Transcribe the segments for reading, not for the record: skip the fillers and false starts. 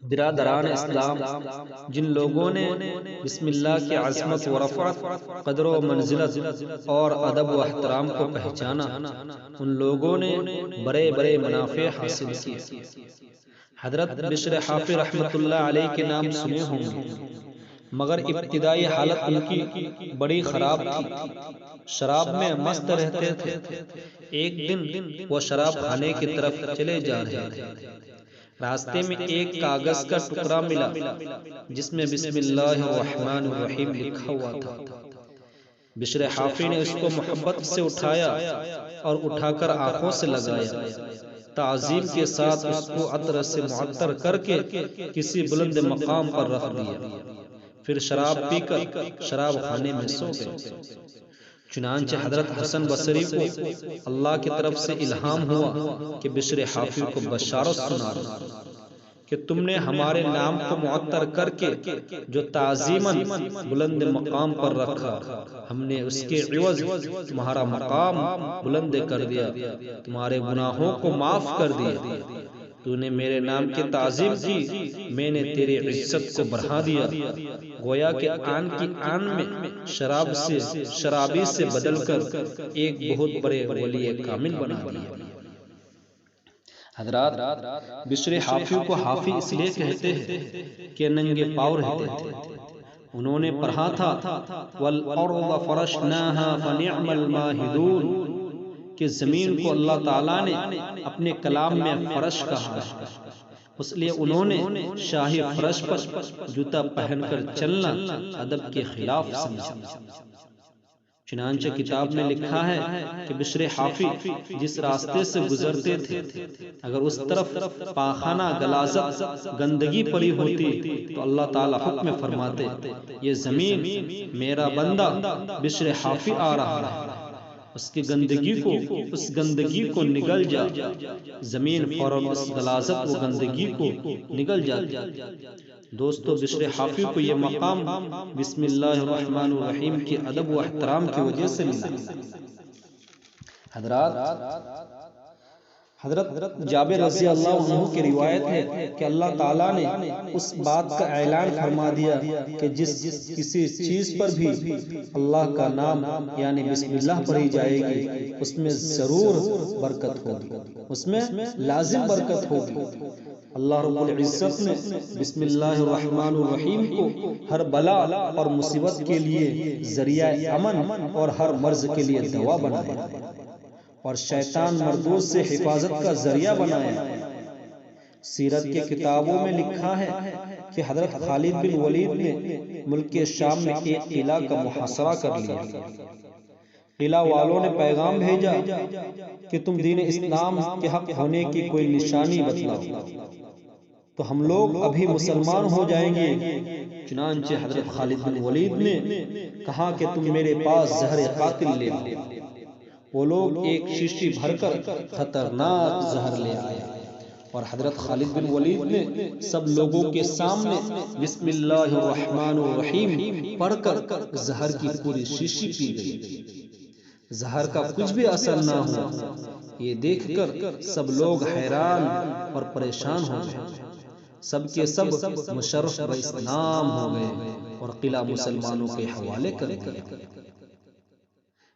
برادران اسلام، جن لوگوں نے بسم اللہ کی عظمت و رفعت، قدر و منزلت اور ادب و احترام کو پہچانا، ان لوگوں نے بڑے بڑے منافع حاصل کیے۔ حضرت بشر حافی رحمۃ اللہ علیہ کے نام سنے ہوں گے، مگر ابتدائی حالت ان کی بڑی خراب تھی، شراب میں مست رہتے تھے۔ ایک دن وہ شراب خانے کی طرف چلے جا رہے تھے، راستے میں ایک کاغذ کا ٹکڑا ملا جس میں بسم اللہ الرحمن الرحیم لکھا ہوا تھا۔ بشر حافی نے اس کو محبت سے اٹھایا اور اٹھا کر آنکھوں سے لگایا، تعظیم کے ساتھ اس کو عطر سے معطر کر کے کسی بلند مقام پر رکھ دیا، پھر شراب پی کر شراب خانے میں سو گئے۔ چنانچہ حضرت حسن بصری کو اللہ کی طرف سے الہام ہوا کہ بشر حافی کو بشارت سنا دو کہ تم نے ہمارے نام کو معطر کر کے جو تعظیماً بلند مقام پر رکھا، ہم نے اس کے عوض تمہارا مقام بلند کر دیا، تمہارے گناہوں کو معاف کر دیا۔ تو نے میرے نام کی تعظیم کی، میں نے تیری عزت کو بڑھا دیا۔ گویا کہ آن کی آن میں شرابی سے بدل کر ایک بہت بڑے ولی کامل بنا دیا۔ حضرات، بشر حافی کو حافی اس لیے کہتے ہیں کہ ننگے پاؤں رہتے تھے۔ انہوں نے پڑھا تھا وَالْأَرْضَ فَرَشْنَاهَا فَنِعْمَ الْمَاهِدُونَ کہ زمین کو اللہ تعالیٰ نے اپنے کلام میں فرش کہا ہے، اس لیے انہوں نے شاہی فرش پر جوتا پہن کر چلنا ادب کے خلاف سمجھا۔ چنانچہ کتاب میں لکھا ہے کہ بشر حافی جس راستے سے گزرتے تھے، اگر اس طرف پاخانہ غلاظت گندگی پڑی ہوتی تو اللہ تعالیٰ حکم فرماتے، یہ زمین میرا بندہ بشر حافی آ رہا ہے، اس گندگی کو نگل جا۔ زمین فوراً اس غلاظت و گندگی کو نگل جاتی۔ دوستو، بشر حافی کو یہ مقام بسم اللہ الرحمن الرحیم کے ادب و احترام کی وجہ سے ملا۔ حضرت جابر رضی اللہ عنہ کی روایت ہے کہ اللہ تعالیٰ نے اس بات کا اعلان فرما دیا کہ کسی چیز پر بھی اللہ کا نام یعنی بسم اللہ پڑھی جائے گی، اس میں ضرور برکت ہوگی، اس میں لازم برکت ہوگی۔ اللہ رب العزت نے بسم اللہ الرحمن الرحیم کو ہر بلا اور مصیبت کے لیے ذریعہ امن اور ہر مرض کے لیے دوا بنایا، اور شیطان مردود سے حفاظت کا ذریعہ بنایا۔ سیرت کے کتابوں میں لکھا ہے کہ حضرت خالد بن ولید نے ملک شام میں ایک قلعہ کا محاصرہ کر لیا۔ قلعہ والوں نے پیغام بھیجا کہ تم دین اسلام کے حق ہونے کی کوئی نشانی بتلاؤ تو ہم لوگ ابھی مسلمان ہو جائیں گے۔ چنانچہ حضرت خالد بن ولید نے کہا کہ تم میرے پاس زہر قاتل لے آؤ۔ وہ لوگ ایک شیشی بھر کر خطرناک زہر لے آئے، اور حضرت خالد بن ولید نے سب لوگوں کے سامنے بسم اللہ الرحمن الرحیم پڑھ کر زہر کی پوری شیشی پی گئی۔ زہر کا کچھ بھی اثر نہ ہوا۔ یہ دیکھ کر سب لوگ حیران اور پریشان ہو گئے۔ سب کے سب مشرف اسلام ہو گئے اور قلعہ مسلمانوں کے حوالے کر دیا۔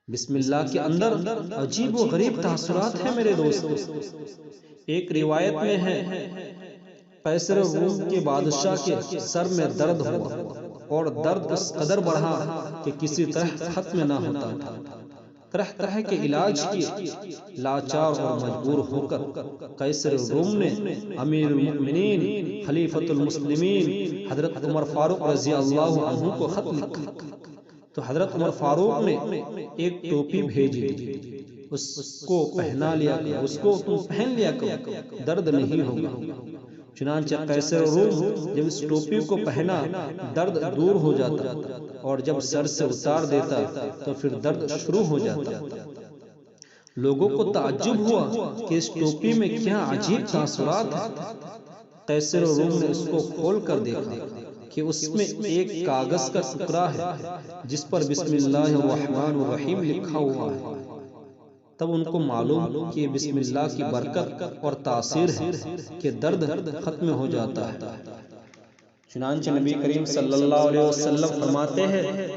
بسم اللہ کے اندر عجیب و غریب تاثرات ہیں میرے دوستو۔ ایک روایت میں ہے قیصر روم کے بادشاہ کے سر میں درد ہوا، اور درد اس قدر بڑھا کہ کسی طرح ختم نہ ہوتا تھا۔ طرح طرح کے علاج کیے، لاچار اور مجبور ہو کر قیصر روم نے امیر المؤمنین خلیفۃ المسلمین حضرت عمر فاروق رضی اللہ عنہ کو خط لکھا، تو حضرت عمر فاروق نے ایک ٹوپی بھیج دی، اس کو پہنا لیا کرو، اس کو تم پہن لیا کرو، درد نہیں ہوگا۔ چنانچہ قیصر روم جب اس ٹوپی کو پہنا درد دور ہو جاتا، اور جب سر سے اتار دیتا تو پھر درد شروع ہو جاتا۔ لوگوں کو تعجب ہوا کہ اس ٹوپی میں کیا عجیب تاثرات ہیں۔ قیصر روم نے اس کو کھول کر دیکھا کہ اس میں ایک کاغذ کا ٹکڑا ہے جس پر بسم اللہ الرحمن الرحیم لکھا ہوا ہے۔ تب ان کو معلوم کہ بسم اللہ کی برکت اور تاثیر ہے کہ درد ختم ہو جاتا ہے۔ چنانچہ نبی کریم صلی اللہ علیہ وسلم فرماتے ہیں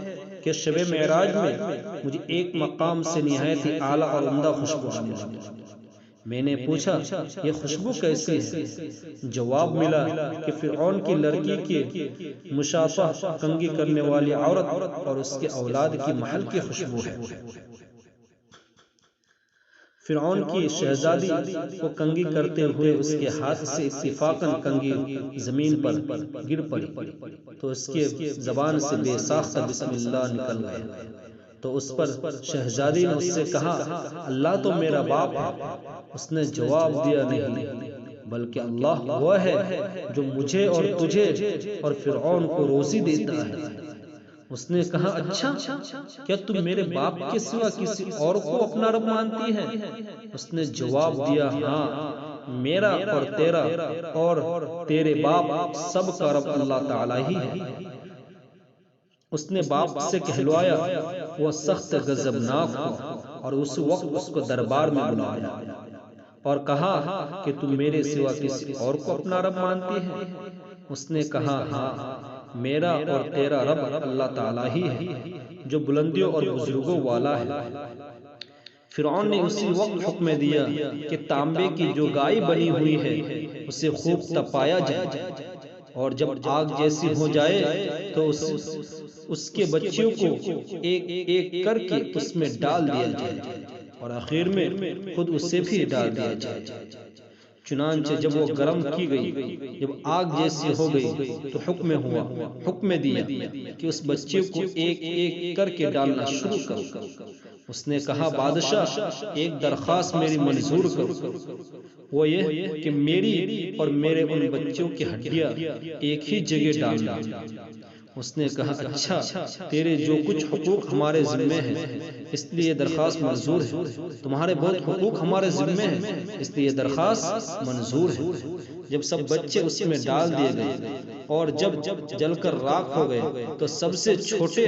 کہ شب معراج میں مجھے ایک مقام سے نہایت ہی اعلیٰ اور عمدہ خوشبو آنے لگی۔ میں نے پوچھا یہ خوشبو کیسی ہے؟ جواب ملا کہ فرعون کی لڑکی کے مشافہ کنگھی کرنے والی عورت اور اس کے اولاد کی محل کی خوشبو ہے۔ فرعون کی شہزادی کو کنگھی کرتے ہوئے اس کے ہاتھ سے اتفاقاً کنگھی زمین پر گر پڑی تو اس کے زبان سے بے ساختہ بسم اللہ نکل گیا، تو اس پر شہزادی نے اس سے کہا اللہ تو میرا باپ ہے۔ اس نے جواب دیا نہیں، بلکہ اللہ وہ ہے جو مجھے اور تجھے اور فرعون کو روزی دیتا ہے۔ اس نے کہا اچھا کیا تم میرے باپ کے سوا کسی اور کو اپنا رب مانتی ہے؟ اس نے جواب دیا ہاں، میرا اور تیرا اور تیرے باپ سب کا رب اللہ تعالی ہی ہے۔ اس نے باپ سے کہلوایا، وہ سخت غضبناک ہوا اور اس وقت اس کو دربار میں بلایا اور کہا کہ تم میرے سوا کسی اور کو اپنا رب مانتی ہے؟ اس نے کہا ہاں، میرا اور تیرا رب اللہ تعالی ہی ہے جو بلندیوں اور بزرگوں والا ہے۔ فرعون نے اسی وقت حکم دیا کہ تانبے کی جو گائے بنی ہوئی ہے اسے خوب تپایا جائے، اور جب آگ جیسی ہو جائے تو اس کے بچوں کو ایک ایک کر کے اس میں ڈال دیا جائے اور آخر میں خود اسے بھی ڈال دیا جائے۔ چنانچہ جب وہ گرم کی گئی، جب آگ جیسی ہو گئی تو حکم دیا کہ اس بچے کو ایک ایک کر کے ڈالنا شروع کرو۔ اس نے کہا بادشاہ ایک درخواست میری منظور کرو، وہ یہ کہ میری اور میرے ان بچوں کی ہڈیاں ایک ہی جگہ ڈالنا۔ اس نے کہا اچھا، تیرے جو کچھ حقوق ہمارے ذمے ہیں اس لیے درخواست منظور ہے، تمہارے بہت حقوق ہمارے ذمے ہیں اس لیے درخواست منظور ہے۔ جب سب بچے اس میں ڈال دیے گئے اور جب جل کر راکھ ہو گئے تو سب سے چھوٹے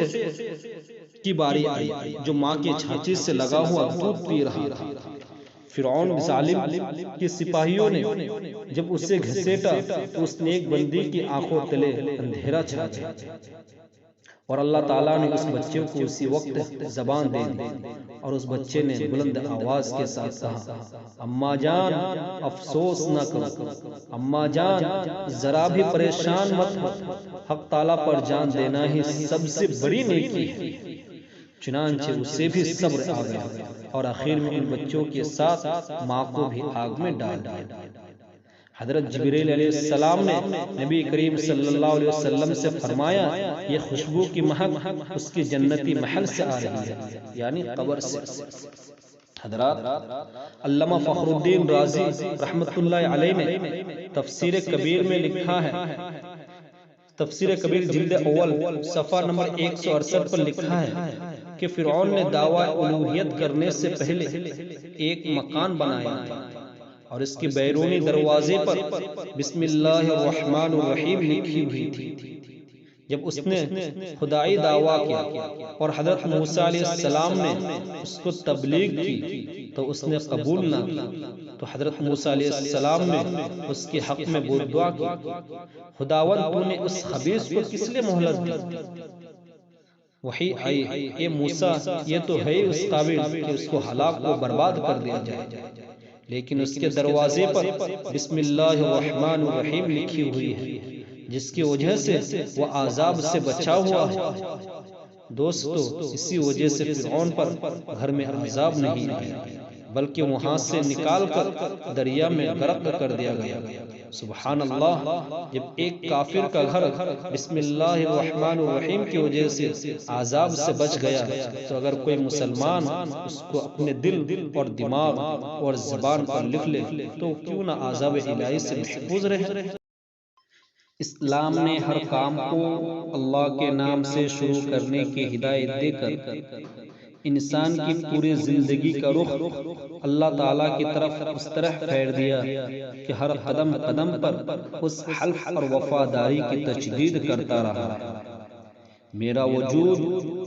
کی باری آئی جو ماں کی چھاتی سے لگا ہوا دودھ پی رہا تھا۔ فرعون ظالم کے سپاہیوں نے جب اسے گھسیٹا تو اس نیک بندی کی آنکھوں تلے اندھیرا چھا گیا، اور اللہ تعالیٰ نے اس بچے کو اسی وقت زبان دے دی اور اس بچے نے بلند آواز کے ساتھ کہا اماں جان افسوس نہ کرو، اماں جان ذرا بھی پریشان مت ہو، حق تعالیٰ پر جان دینا ہی سب سے بڑی نیکی ہے۔ چنانچہ اسے بھی صبر آ گیا اور آخر میں ان بچوں کے ساتھ ماں کو بھی آگ میں ڈال دیا۔ حضرت جبریل علیہ السلام نے نبی کریم صلی اللہ علیہ وسلم سے فرمایا یہ خوشبو کی مہک اس کی جنتی محل سے آ رہی ہے، یعنی قبر سے۔ حضرات، علامہ فخر الدین رازی رحمت اللہ علیہ نے تفسیر کبیر میں لکھا ہے، تفسیر کبیر جلد اول صفحہ نمبر 168 پر لکھا ہے کہ فرعون نے دعویٰ الوہیت کرنے سے پہلے ایک مکان بنایا تھا اور اس کے بیرونی دروازے پر بسم اللہ الرحمن الرحیم لکھی ہوئی تھی۔ جب اس نے خدائی دعویٰ کیا اور حضرت موسیٰ علیہ السلام نے اس کو تبلیغ کی تو اس نے قبول نہ کی، تو حضرت موسیٰ علیہ السلام نے اس کے حق میں بد دعا کی، خداوند تو نے اس خبیث کو کس لیے مہلت دی؟ وحی آئی اے موسیٰ یہ تو ہے اس قابل کہ اس کو ہلاک و برباد کر دیا جائے، لیکن اس کے دروازے پر بسم اللہ الرحمن الرحیم لکھی ہوئی ہے جس کی وجہ سے وہ عذاب سے بچا ہوا ہے۔ دوستو، اسی وجہ سے فرعون پر گھر میں عذاب نہیں آیا بلکہ وہاں سے نکال کر دریا میں غرق کر دیا گیا۔ سبحان اللہ، جب ایک کافر کا گھر بسم اللہ الرحمن الرحیم کی وجہ سے عذاب سے بچ گیا تو اگر کوئی مسلمان اس کو اپنے دل اور دماغ اور زبان پر لکھ لے تو کیوں نہ عذاب الہی سے محفوظ رہے۔ اسلام نے ہر کام کو اللہ کے نام سے شروع کرنے کی ہدایت دے کر انسان کی پوری زندگی کا رخ اللہ تعالیٰ کی طرف اس طرح پھیر دیا کہ ہر قدم قدم پر اس حلف اور وفاداری کی تجدید کرتا رہا۔ میرا وجود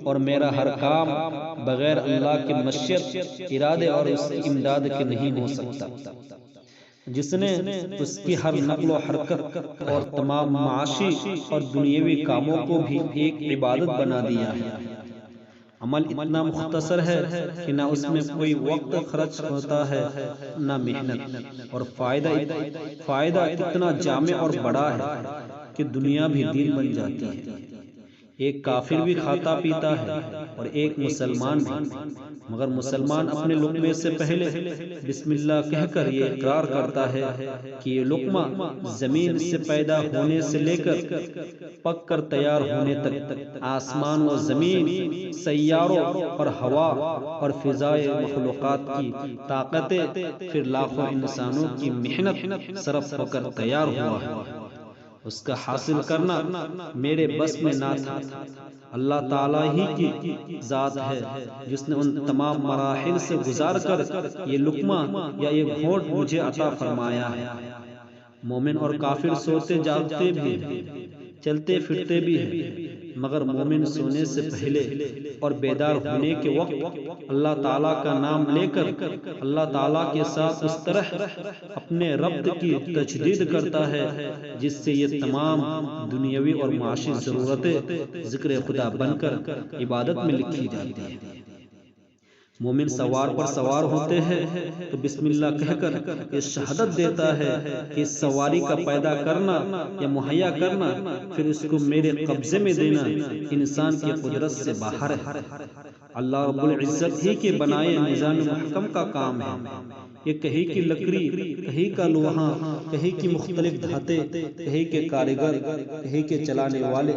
اور میرا ہر کام بغیر اللہ کی مشیت، ارادے اور اس کی امداد کے نہیں ہو سکتا، جس نے اس کی ہر نقل و حرکت اور تمام معاشی اور دنیاوی کاموں کو بھی ایک عبادت بنا دیا ہے۔ عمل اتنا مختصر ہے کہ نہ اس میں کوئی وقت خرچ ہوتا ہے نہ محنت، اور فائدہ اتنا جامع اور بڑا ہے کہ دنیا بھی دین بن جاتی ہے۔ ایک کافر بھی کھاتا پیتا ہے اور ایک مسلمان بھی، مگر مسلمان اپنے لقمے سے پہلے بسم اللہ کہہ کر یہ اقرار کرتا ہے کہ یہ لقمہ زمین سے پیدا ہونے سے لے کر پک کر تیار ہونے تک آسمان و زمین، سیاروں اور ہوا اور فضائے مخلوقات کی طاقتیں، پھر لاکھوں انسانوں کی محنت صرف ہو کر تیار ہوا ہے، اس کا حاصل کرنا میرے بس میں نہ تھا۔ اللہ تعالیٰ ہی کی ذات ہے جس نے ان تمام مراحل سے گزار کر یہ لقمہ یا یہ گھونٹ مجھے عطا فرمایا ہے۔ مومن اور کافر سوتے جاگتے بھی ہیں، چلتے پھرتے بھی ہیں، مگر مومن سونے سے پہلے اور بیدار ہونے کے وقت اللہ تعالیٰ کا نام لے کر اللہ تعالیٰ کے ساتھ اس طرح اپنے ربط کی تجدید کرتا ہے جس سے یہ تمام دنیاوی اور معاشی ضرورتیں ذکر خدا بن کر عبادت میں لکھی جاتی ہیں۔ مومن سوار پر سوار ہوتے ہیں تو بسم اللہ کہہ کر یہ شہادت دیتا ہے کہ اس سواری کا پیدا کرنا یا مہیا کرنا، پھر اس کو میرے قبضے میں دینا انسان کی قدرت سے باہر ہے۔ اللہ رب العزت ہی کے بنائے نظام محکم کا کام ہے۔ یہ کہیں کی لکڑی، کہیں کا لوہا، کہیں کی مختلف دھاتیں، کہیں کے کاریگر، کہیں کے چلانے والے،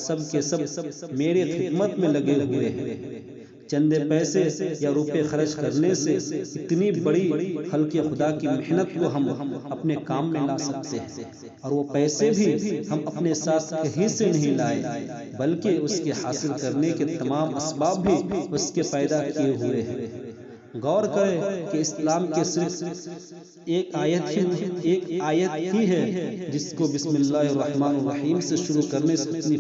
سب کے سب میرے خدمت میں لگے ہوئے ہیں۔ چند پیسے یا روپے خرچ کرنے سے اتنی بڑی خلق خدا کی محنت کو ہم اپنے کام میں لا سکتے ہیں، اور وہ پیسے بھی ہم اپنے ساتھ کہیں سے نہیں لائے، بلکہ اس کے حاصل کرنے کے تمام اسباب بھی اس کے پیدا کیے ہوئے ہیں۔ غور کریں کہ اسلام کے صرف ایک آیت ہی ہے جس کو بسم اللہ الرحمن الرحیم سے شروع کرنے سے اتنی